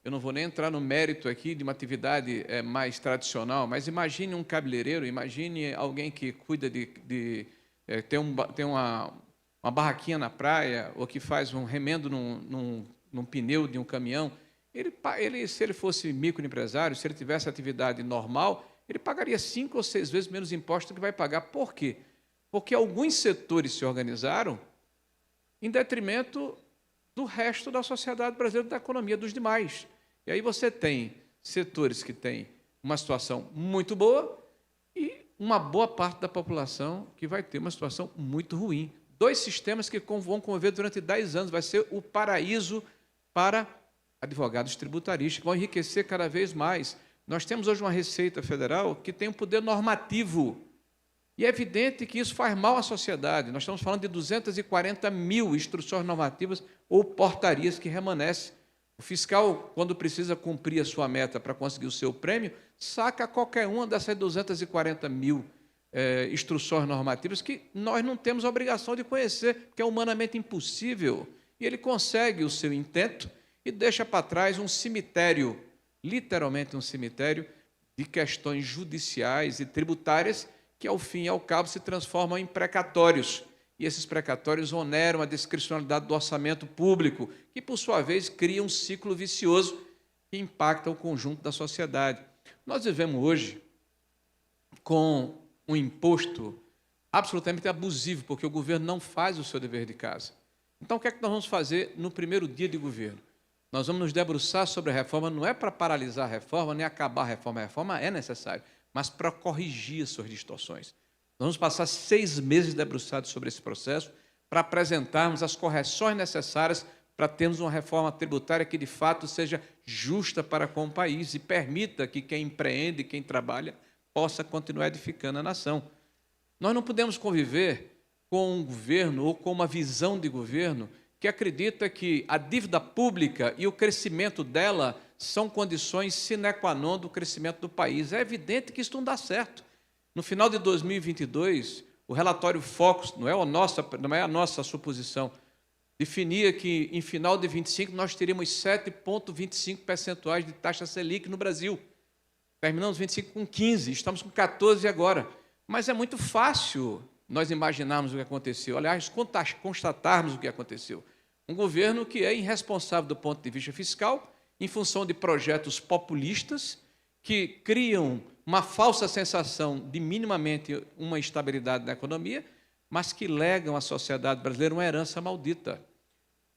Eu não vou nem entrar no mérito aqui de uma atividade mais tradicional, mas imagine um cabeleireiro, imagine alguém que cuida tem uma barraquinha na praia, ou que faz um remendo num pneu de um caminhão. Se ele fosse microempresário, se ele tivesse atividade normal, ele pagaria 5 ou 6 vezes menos imposto do que vai pagar. Por quê? Porque alguns setores se organizaram em detrimento do resto da sociedade brasileira, da economia dos demais. E aí você tem setores que têm uma situação muito boa e uma boa parte da população que vai ter uma situação muito ruim. Dois sistemas que vão conviver durante 10 anos, vai ser o paraíso para advogados tributaristas, que vão enriquecer cada vez mais. Nós temos hoje uma Receita Federal que tem um poder normativo, e é evidente que isso faz mal à sociedade. Nós estamos falando de 240 mil instruções normativas ou portarias que remanescem. O fiscal, quando precisa cumprir a sua meta para conseguir o seu prêmio, saca qualquer uma dessas 240 mil instruções normativas que nós não temos a obrigação de conhecer, porque é humanamente impossível. E ele consegue o seu intento e deixa para trás um cemitério, literalmente um cemitério, de questões judiciais e tributárias que, ao fim e ao cabo, se transformam em precatórios. E esses precatórios oneram a discricionalidade do orçamento público, que, por sua vez, cria um ciclo vicioso que impacta o conjunto da sociedade. Nós vivemos hoje com um imposto absolutamente abusivo, porque o governo não faz o seu dever de casa. Então, o que é que nós vamos fazer no primeiro dia de governo? Nós vamos nos debruçar sobre a reforma, não é para paralisar a reforma, nem acabar a reforma é necessário, mas para corrigir as suas distorções. Nós vamos passar 6 meses debruçados sobre esse processo para apresentarmos as correções necessárias para termos uma reforma tributária que, de fato, seja justa para com o país e permita que quem empreende, quem trabalha, possa continuar edificando a nação. Nós não podemos conviver com um governo ou com uma visão de governo que acredita que a dívida pública e o crescimento dela são condições sine qua non do crescimento do país. É evidente que isso não dá certo. No final de 2022, o relatório Focus, não é a nossa suposição, definia que, em final de 25, nós teríamos 7,25 percentuais de taxa Selic no Brasil. Terminamos 25 com 15, estamos com 14 agora. Mas é muito fácil nós imaginarmos o que aconteceu, aliás, constatarmos o que aconteceu. Um governo que é irresponsável do ponto de vista fiscal, em função de projetos populistas que criam uma falsa sensação de minimamente uma estabilidade na economia, mas que legam à sociedade brasileira uma herança maldita.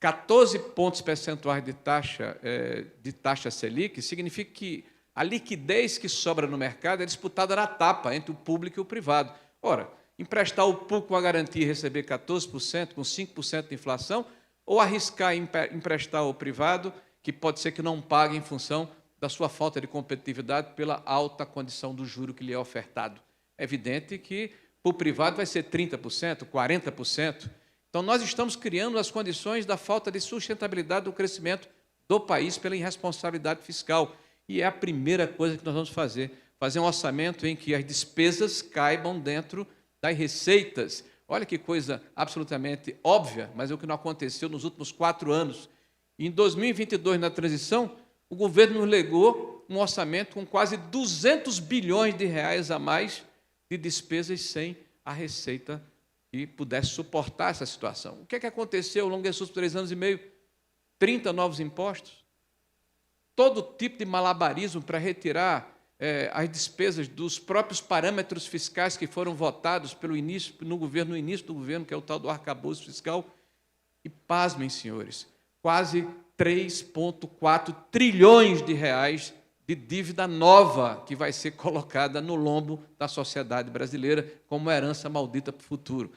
14 pontos percentuais de taxa Selic significa que a liquidez que sobra no mercado é disputada na tapa entre o público e o privado. Ora, emprestar o público com a garantia de receber 14%, com 5% de inflação, ou arriscar emprestar ao privado, que pode ser que não pague em função da sua falta de competitividade pela alta condição do juro que lhe é ofertado. É evidente que, para o privado, vai ser 30%, 40%. Então, nós estamos criando as condições da falta de sustentabilidade do crescimento do país pela irresponsabilidade fiscal. E é a primeira coisa que nós vamos fazer um orçamento em que as despesas caibam dentro das receitas. Olha que coisa absolutamente óbvia, mas é o que não aconteceu nos últimos 4 anos. Em 2022, na transição, o governo nos legou um orçamento com quase 200 bilhões de reais a mais de despesas sem a receita que pudesse suportar essa situação. O que é que aconteceu ao longo desses 3 anos e meio? 30 novos impostos, todo tipo de malabarismo para retirar as despesas dos próprios parâmetros fiscais que foram votados no início do governo, que é o tal do arcabouço fiscal. E, pasmem, senhores, quase 3,4 trilhões de reais de dívida nova que vai ser colocada no lombo da sociedade brasileira como herança maldita para o futuro.